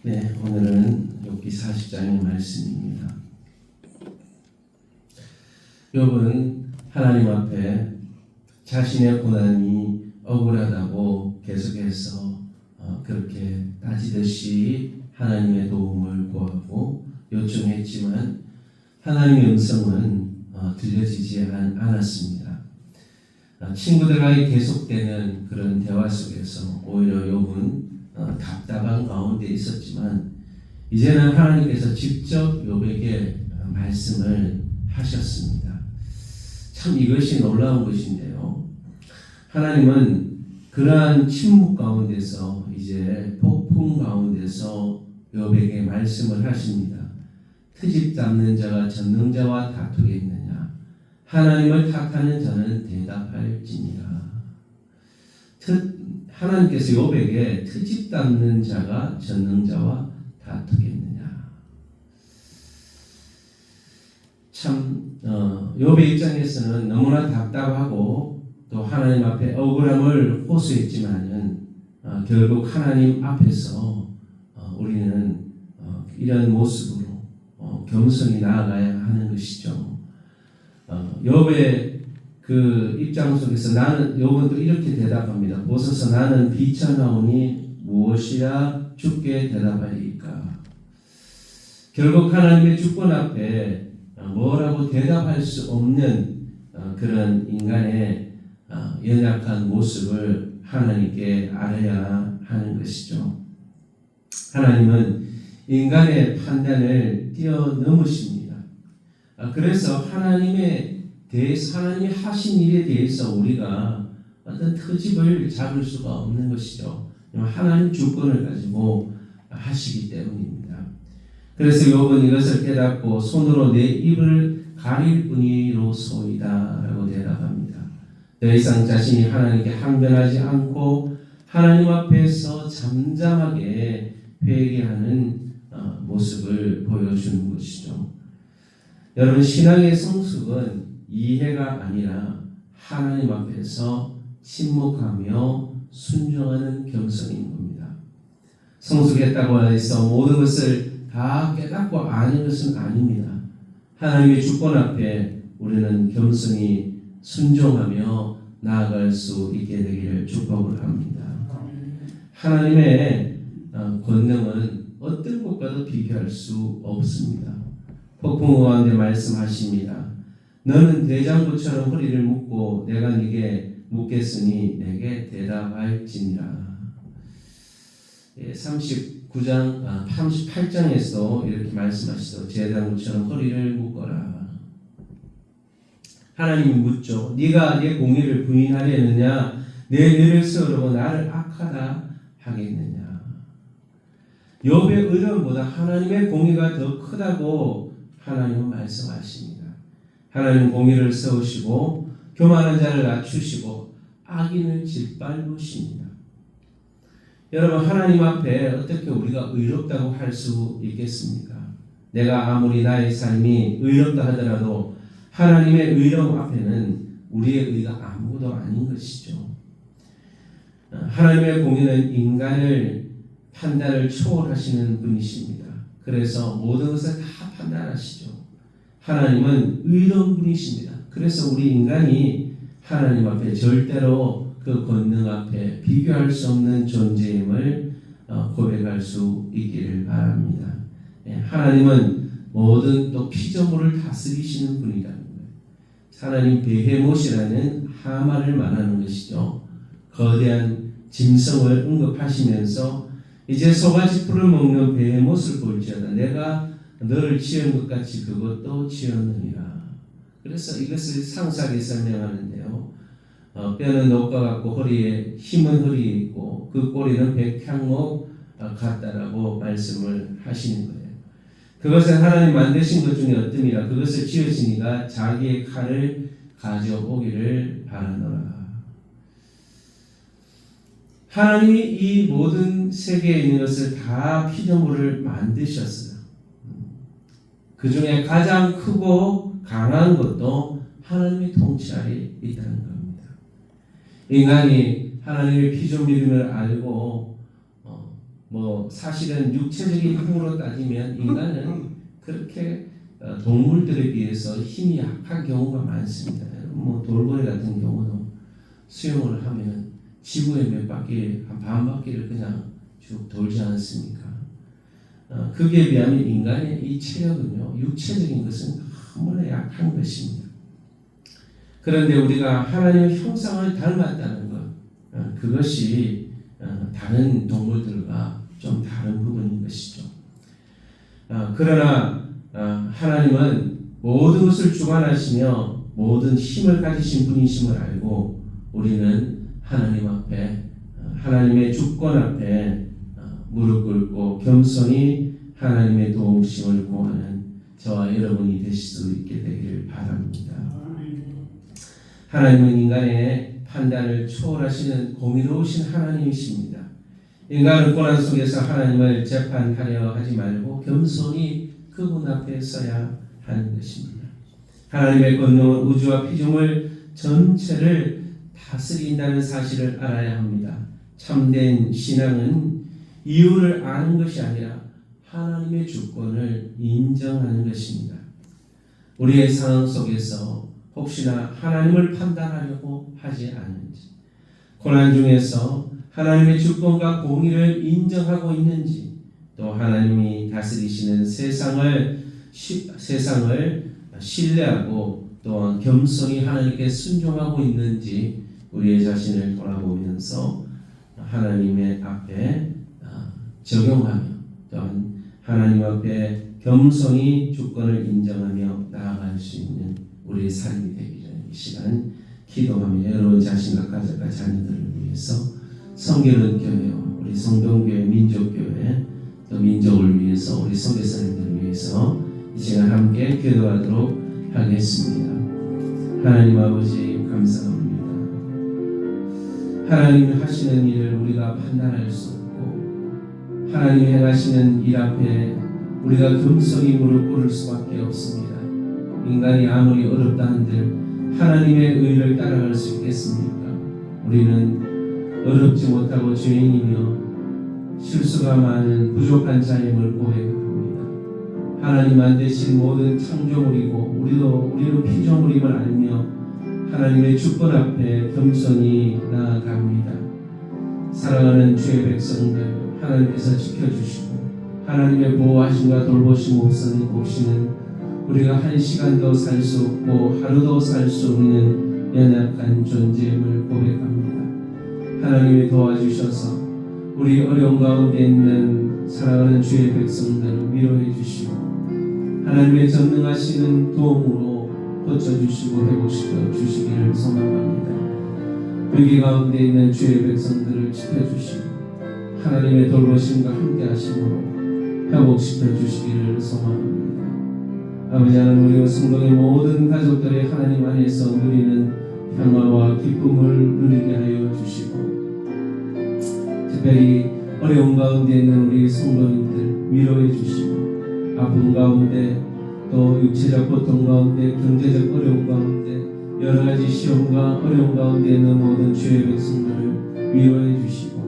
네, 오늘은 욥기 40장의 말씀입니다. 욥은 하나님 앞에 자신의 고난이 억울하다고 계속해서 그렇게 따지듯이 하나님의 도움을 구하고 요청했지만 하나님의 음성은 들려지지 않았습니다. 친구들과의 계속되는 그런 대화 속에서 오히려 욥은 답답한 가운데 있었지만 이제는 하나님께서 직접 욥에게 말씀을 하셨습니다. 참 이것이 놀라운 것인데요. 하나님은 그러한 침묵 가운데서 이제 폭풍 가운데서 욥에게 말씀을 하십니다. 트집 잡는 자가 전능자와 다투겠느냐? 하나님을 탓하는 자는 대답할지니라. 하나님께서 욥에게 트집 잡는 자가 전능자와 다투겠느냐? 참 욥의 입장에서는 너무나 답답하고 또 하나님 앞에 억울함을 호소했지만은 결국 하나님 앞에서 우리는 이런 모습으로 겸손히 나아가야 하는 것이죠. 욥의 그 입장 속에서 욥은 또 이렇게 대답합니다. 보소서 나는 비천하오니 무엇이라 주께 대답하리이까. 결국 하나님의 주권 앞에 뭐라고 대답할 수 없는 그런 인간의 연약한 모습을 하나님께 알아야 하는 것이죠. 하나님은 인간의 판단을 뛰어넘으십니다. 그래서 하나님이 하신 일에 대해서 우리가 어떤 트집을 잡을 수가 없는 것이죠. 하나님 주권을 가지고 하시기 때문입니다. 그래서 욥은 이것을 깨닫고 손으로 내 입을 가릴 뿐이로소이다 라고 대답합니다. 더 이상 자신이 하나님께 항변하지 않고 하나님 앞에서 잠잠하게 회개하는 모습을 보여주는 것이죠. 여러분, 신앙의 성숙은 이해가 아니라 하나님 앞에서 침묵하며 순종하는 겸손인 겁니다. 성숙했다고 해서 모든 것을 다 깨닫고 아는 것은 아닙니다. 하나님의 주권 앞에 우리는 겸손히 순종하며 나아갈 수 있게 되기를 축복을 합니다. 하나님의 권능은 어떤 것과도 비교할 수 없습니다. 폭풍 가운데 말씀하십니다. 너는 대장부처럼 허리를 묶고 내가 네게 묻겠으니 내게 대답할지니라. 38장에서 이렇게 말씀하시죠. 대장부처럼 허리를 묶어라. 하나님이 묻죠. 네가 내 공의를 부인하려느냐? 내 뇌를 세우려고 나를 악하다 하겠느냐? 욥의 의로움보다 하나님의 공의가 더 크다고 하나님은 말씀하십니다. 하나님 공의를 세우시고 교만한 자를 낮추시고 악인을 짓밟으십니다. 여러분, 하나님 앞에 어떻게 우리가 의롭다고 할 수 있겠습니까? 내가 아무리 나의 삶이 의롭다 하더라도 하나님의 의로움 앞에는 우리의 의가 아무것도 아닌 것이죠. 하나님의 공의는 인간을 판단을 초월하시는 분이십니다. 그래서 모든 것을 다 판단하시죠. 하나님은 의로운 분이십니다. 그래서 우리 인간이 하나님 앞에 절대로 그 권능 앞에 비교할 수 없는 존재임을 고백할 수 있기를 바랍니다. 하나님은 모든 또 피조물을 다스리시는 분이라는 거예요. 하나님 베헤못이라는 하마를 말하는 것이죠. 거대한 짐승을 언급하시면서 이제 소가지 풀을 먹는 베헤못을 볼지어다 내가 너를 지은 것 같이 그것도 지었느니라. 그래서 이것을 상세하게 설명하는데요. 뼈는 녹과 같고 허리에 힘은 허리에 있고 그 꼬리는 백향목 같다라고 말씀을 하시는 거예요. 그것은 하나님 만드신 것 중에 어뜸이라 그것을 지으시니가 자기의 칼을 가져오기를 바라노라. 하나님이 이 모든 세계에 있는 것을 다 피조물을 만드셨어요. 그 중에 가장 크고 강한 것도 하나님의 통치 아래 있다는 겁니다. 인간이 하나님의 피조물임을 알고 사실은 육체적인 힘으로 따지면 인간은 그렇게 동물들에 비해서 힘이 약한 경우가 많습니다. 돌고래 같은 경우는 수영을 하면 지구에 몇 바퀴, 한 반 바퀴를 그냥 쭉 돌지 않습니까? 그에 비하면 인간의 이 체력은요, 육체적인 것은 너무나 약한 것입니다. 그런데 우리가 하나님의 형상을 닮았다는 것, 그것이 다른 동물들과 좀 다른 부분인 것이죠. 그러나 하나님은 모든 것을 주관하시며 모든 힘을 가지신 분이심을 알고 우리는 하나님 앞에, 하나님의 주권 앞에 무릎 꿇고 겸손히 하나님의 도우심을 구하는 저와 여러분이 되실 수 있게 되기를 바랍니다. 하나님은 인간의 판단을 초월하시는 공의로우신 하나님이십니다. 인간은 고난 속에서 하나님을 재판하려 하지 말고 겸손히 그분 앞에 서야 하는 것입니다. 하나님의 권능은 우주와 피조물 전체를 다스린다는 사실을 알아야 합니다. 참된 신앙은 이유를 아는 것이 아니라 하나님의 주권을 인정하는 것입니다. 우리의 상황 속에서 혹시나 하나님을 판단하려고 하지 않는지, 고난 중에서 하나님의 주권과 공의를 인정하고 있는지, 또 하나님이 다스리시는 세상을 신뢰하고 또한 겸손히 하나님께 순종하고 있는지 우리의 자신을 돌아보면서 하나님의 앞에 적용하며 또한 하나님 앞에 겸손히 주권을 인정하며 나아갈 수 있는 우리의 삶이 되기를 이 시간 기도하며 여러분 자신과 가족과 자녀들을 위해서 성결한 교회와 우리 성동교회 민족교회 또 민족을 위해서 우리 선교사님들을 위해서 이 시간 함께 기도하도록 하겠습니다. 하나님 아버지 감사합니다. 하나님이 하시는 일을 우리가 판단할 수 없고 하나님이 행하시는 일 앞에 우리가 겸손히 무릎 꿇을 수밖에 없습니다. 인간이 아무리 어렵다 한들 하나님의 의를 따라갈 수 있겠습니까? 우리는 어렵지 못하고 죄인이며 실수가 많은 부족한 자임을 고백합니다. 하나님 안 되신 모든 창조물이고 우리는 피조물임을 알며 하나님의 주권 앞에 겸손히 나아갑니다. 사랑하는 주의 백성들 하나님께서 지켜주시고 하나님의 보호하심과 돌보심 없이는 우리가 한 시간도 살 수 없고 하루도 살 수 없는 연약한 존재임을 고백합니다. 하나님이 도와주셔서 우리 어려운 가운데 있는 사랑하는 주의 백성들을 위로해 주시고 하나님의 전능하시는 도움으로 고쳐주시고 회복시켜 주시기를 소망합니다. 위기 가운데 있는 주의 백성들을 지켜주시고 하나님의 돌보심과 함께 하심으로 회복시켜 주시기를 소망합니다. 아버지 하나님, 우리와 성도의 모든 가족들의 하나님 안에서 누리는 평화와 기쁨을 누리게 하여 주시고 특별히 어려운 가운데 있는 우리 성도님들 위로해 주시고 아픔 가운데 또 육체적 고통 가운데 경제적 어려움 가운데 여러 가지 시험과 어려움 가운데 있는 모든 주의 백성들을 위로해 주시고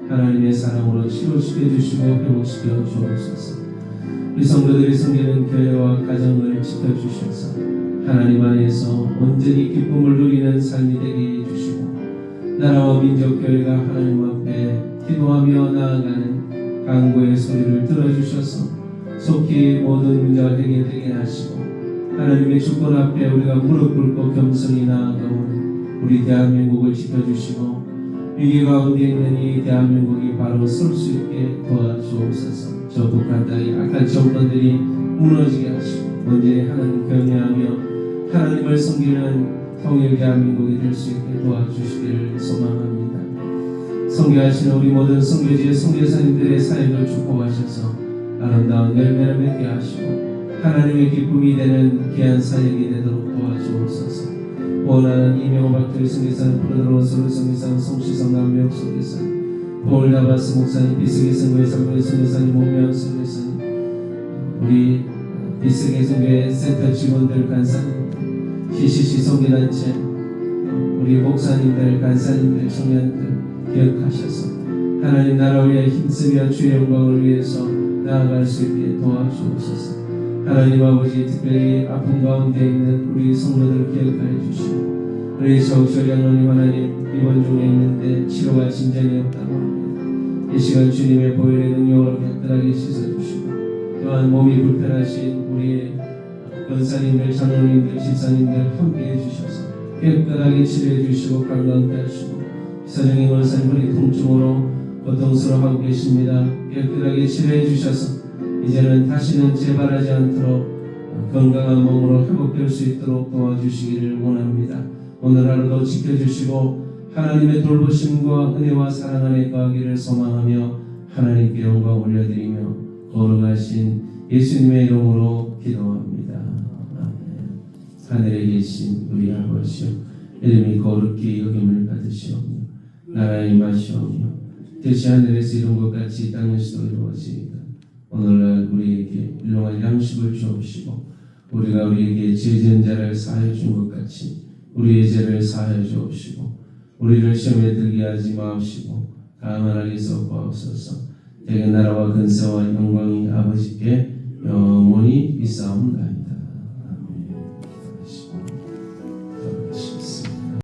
하나님의 사랑으로 치료시켜 주시고 회복시켜 주옵소서. 우리 성도들이 섬기는 교회와 가정을 지켜주셔서 하나님 안에서 온전히 기쁨을 누리는 삶이 되게 해주시고 나라와 민족교회가 하나님 앞에 기도하며 나아가는 간구의 소리를 들어주셔서 속히 모든 문제가 해결되게 하시고 하나님의 주권 앞에 우리가 무릎 꿇고 겸손히 나아가오는 우리 대한민국을 지켜주시고 위기 가운데 있는 이 대한민국이 바로 설 수 있게 도와주옵소서. 저 북한 땅의 악한 정권들이 무너지게 하시고 언제나 하나님 경외하며 하나님을 섬기는 통일 대한민국이 될 수 있게 도와주시기를 소망합니다. 선교하시는 우리 모든 선교지의 선교사님들의 사역을 축복하셔서 아름다운 열매를 맺게 하시고 하나님의 기쁨이 되는 귀한 사역이 되도록 도와주옵소서. 원하는 이명호 박토리 선교사님, 프로드로 서울 선교사님, 송시성 남명 선교사님, 보울다바스 목사님, 비스기 선교사님, 선교사님, 목명 선교사님, 우리 비스기 선교회 센터 직원들, 간사님들, CCC 선교단체, 우리 목사님들, 간사님들, 청년들 기억하셔서 하나님 나라 위에 힘쓰 힘쓰며 주의 영광을 위해서 나아갈 수 있게 도와주옵소서. 하나님 아버지, 특별히 아픔 가운데 있는 우리 성도들을 기억하여 주시고, 우리 정철 장로님 하나님 입원 중에 있는데 치료가 진전이 없다고 합니다. 이 시간 주님의 보혈의 능력으로 깨끗하게 씻어주시고, 또한 몸이 불편하신 우리 권사님들, 장로님들, 집사님들 함께해 주셔서 깨끗하게 치료해 주시고 건강케 하시고, 기사정의 권사님들이 통증으로 고통스러워하고 계십니다. 깨끗하게 치료해 주셔서 이제는 다시는 재발하지 않도록 건강한 몸으로 회복될 수 있도록 도와주시기를 원합니다. 오늘 하루도 지켜주시고 하나님의 돌보심과 은혜와 사랑 안에 거하기를 소망하며 하나님께 영광 올려드리며 거룩하신 예수님의 이름으로 기도합니다. 아멘. 하늘에 계신 우리 아버지여, 이름이 거룩히 여김을 받으시오며 나라의 임하시오며 뜻이 하늘에서 이룬 것 같이 땅에서도 이루어지이다. 오늘날 우리에게 일용할 양식을 주옵시고 우리가 우리에게 죄 지은 자를 사하여 준 것 같이 우리의 죄를 사하여 주옵시고 우리를 시험에 들게 하지 마옵시고 다만 하게서 구하옵소서. 대개 나라와 근세와 영광이 아버지께 영원히 있사옵나이다.